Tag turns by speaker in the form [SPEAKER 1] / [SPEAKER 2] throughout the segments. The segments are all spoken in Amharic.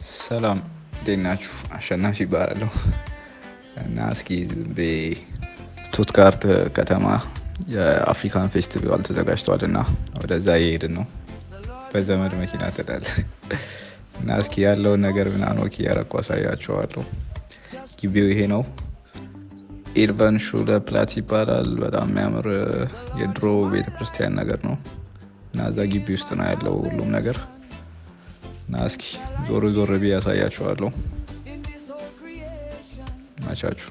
[SPEAKER 1] ሰላም እንዴት ናችሁ? አሸናፊ ይባላለሁ እና እስኪ ስቱትጋርት ከተማ የአፍሪካን ፌስቲቫል ተዘጋጅቷል እና ወደዛ እየሄድን ነው በዘመድ መኪና ትላል እና እስኪ ያለውን ነገር ምናምን ወክ እያረኩ አሳያችኋለሁ። ግቢው ይሄ ነው። ኢርቨን ሹለ ፕላት ይባላል። በጣም የሚያምር የድሮ ቤተክርስቲያን ነገር ነው እና እዛ ግቢ ውስጥ ነው ያለው ሁሉም ነገር እና እስኪ ዞር ዞር ብዬ ያሳያችኋለሁ። ማቻችሁ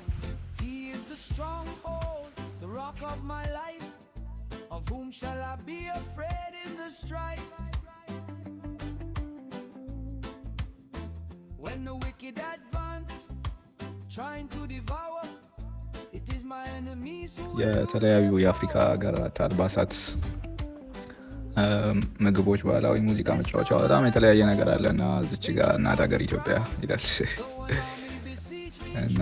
[SPEAKER 1] የተለያዩ የአፍሪካ ሀገራት አልባሳት፣ ምግቦች፣ ባህላዊ ሙዚቃ መጫወቻ በጣም የተለያየ ነገር አለና እዚች ጋር እናት ሀገር ኢትዮጵያ ይላል እና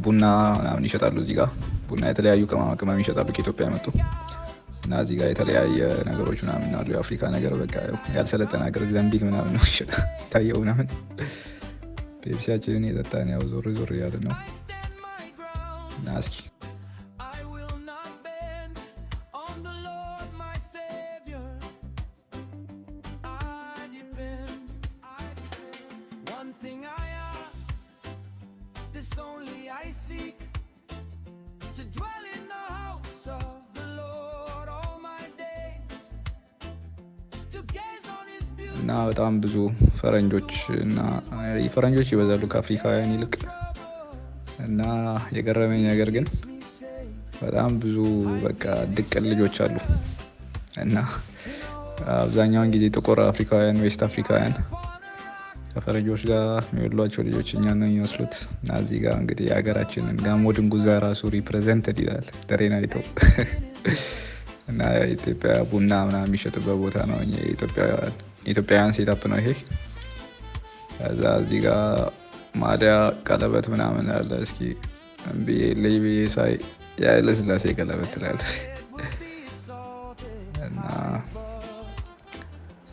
[SPEAKER 1] ቡና ምናምን ይሸጣሉ። እዚህ ጋር ቡና የተለያዩ ቅመማ ቅመም ይሸጣሉ ከኢትዮጵያ የመጡ እና እዚህ ጋር የተለያየ ነገሮች ምናምን አሉ። የአፍሪካ ነገር በቃ ያልሰለጠነ ሀገር ዘንቢል ምናምን ነው ይሸጣ ታየው ምናምን። ፔፕሲያችንን የጠጣን ያው ዞር ዞር እያለ ነው እና እስኪ እና በጣም ብዙ ፈረንጆች ይበዛሉ ከአፍሪካውያን ይልቅ። እና የገረመኝ ነገር ግን በጣም ብዙ በቃ ድቅል ልጆች አሉ እና አብዛኛውን ጊዜ ጥቁር አፍሪካውያን፣ ዌስት አፍሪካውያን ከፈረንጆች ጋር የሚወሏቸው ልጆች እኛ ነው የሚመስሉት። እና እዚህ ጋር እንግዲህ የሀገራችንን ጋሞ ድንጉዛ ራሱ ሪፕሬዘንትድ ይላል ደሬናይቶ እና ኢትዮጵያ ቡና ምናምን የሚሸጥበት ቦታ ነው። የኢትዮጵያውያን ሴታፕ ነው ይሄ። ከዛ እዚህ ጋር ማዲያ ቀለበት ምናምን ያለ እስኪ ሌቤ ሳይ የኃይለ ሥላሴ ቀለበት ትላለ እና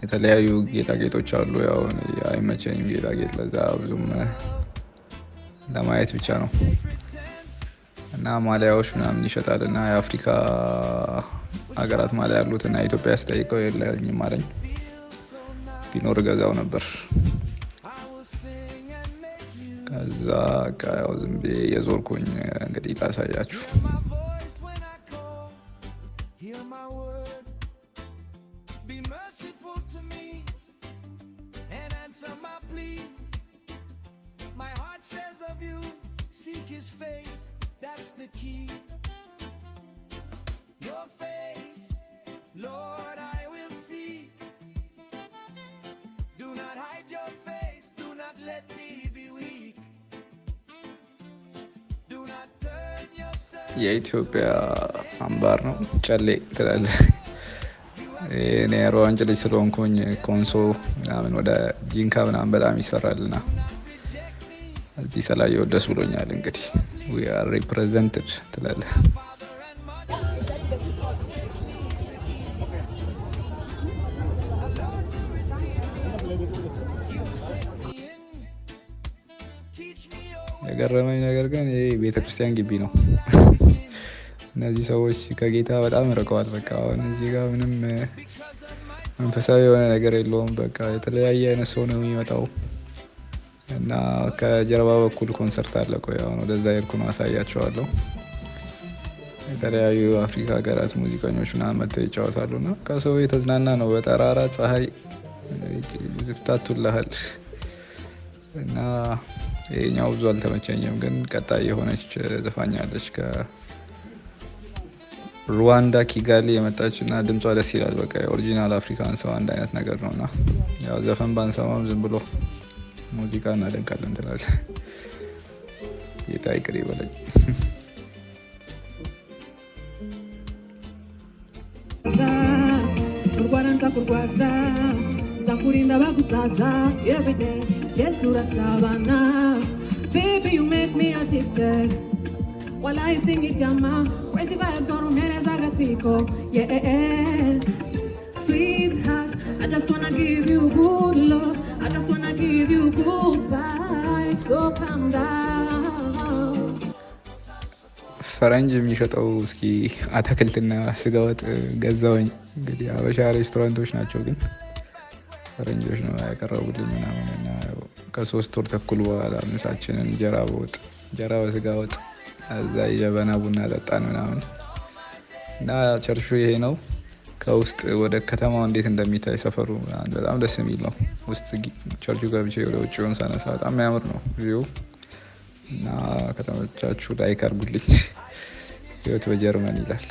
[SPEAKER 1] የተለያዩ ጌጣጌጦች አሉ። ያው አይመቸኝም ጌጣጌጥ፣ ለዛ ብዙም ለማየት ብቻ ነው። እና ማሊያዎች ምናምን ይሸጣል እና የአፍሪካ ሀገራት ማሊያ ያሉት እና ኢትዮጵያ ያስጠይቀው የለኝም አለኝ። ቢኖር ገዛው ነበር። ከዛ ያው ዝም ብዬ የዞርኩኝ እንግዲህ ላሳያችሁ። የኢትዮጵያ አምባር ነው ጨሌ ትላለ። እኔ ሮዋንጭ ልጅ ስለሆንኩኝ ኮንሶ ምናምን ወደ ጂንካ ምናምን በጣም ይሰራልና እዚህ ስላየሁ ደስ ብሎኛል። እንግዲህ we are represented ትላለ። የገረመኝ ነገር ግን ይሄ ቤተክርስቲያን ግቢ ነው። እነዚህ ሰዎች ከጌታ በጣም ርቀዋል። በቃ አሁን እዚህ ጋር ምንም መንፈሳዊ የሆነ ነገር የለውም። በቃ የተለያየ አይነት ሰው ነው የሚመጣው እና ከጀርባ በኩል ኮንሰርት አለ። ቆይ አሁን ወደዛ ሄድኩ ነው አሳያቸዋለሁ። የተለያዩ አፍሪካ ሀገራት ሙዚቀኞች ምናምን መጥተው ይጫወታሉ እና ከሰው የተዝናና ነው። በጠራራ ፀሐይ ዝፍታቱልሃል እና ይሄኛው ብዙ አልተመቸኝም። ግን ቀጣይ የሆነች ዘፋኛለች ከሩዋንዳ ኪጋሊ የመጣች እና ድምጿ ደስ ይላል። በቃ የኦሪጂናል አፍሪካን ሰው አንድ አይነት ነገር ነው እና ያው ዘፈን ባንሰማም ዝም ብሎ ሙዚቃ እናደንቃለን ትላለ። ጌታ ይቅር ይበለኝ።
[SPEAKER 2] Zakurinda bagusaza every day. Gentura savana, baby you make me addicted. While I sing it, jama, crazy vibes on menes agatiko. Yeah, sweetheart, I just wanna give you good love.
[SPEAKER 1] ፈረንጅ የሚሸጠው እስኪ አትክልትና ስጋ ወጥ ገዛውኝ። እንግዲህ አበሻ ሬስቶራንቶች ናቸው ግን ፈረንጆች ነው ያቀረቡልኝ ምናምን እና ከ3 ወር ተኩል በኋላ ምሳችንን እንጀራ በወጥ እንጀራ በስጋ ወጥ እዛ የጀበና ቡና ጠጣን ምናምን እና ቸርቹ ይሄ ነው። ከውስጥ ወደ ከተማው እንዴት እንደሚታይ ሰፈሩ በጣም ደስ የሚል ነው። ውስጥ ቸርቹ ገብቼ ወደ ውጭውን ሳነሳ በጣም የሚያምር ነው ቪው እና ከተሞቻችሁ ላይክ አድርጉልኝ። ህይወት በጀርመን ይላል።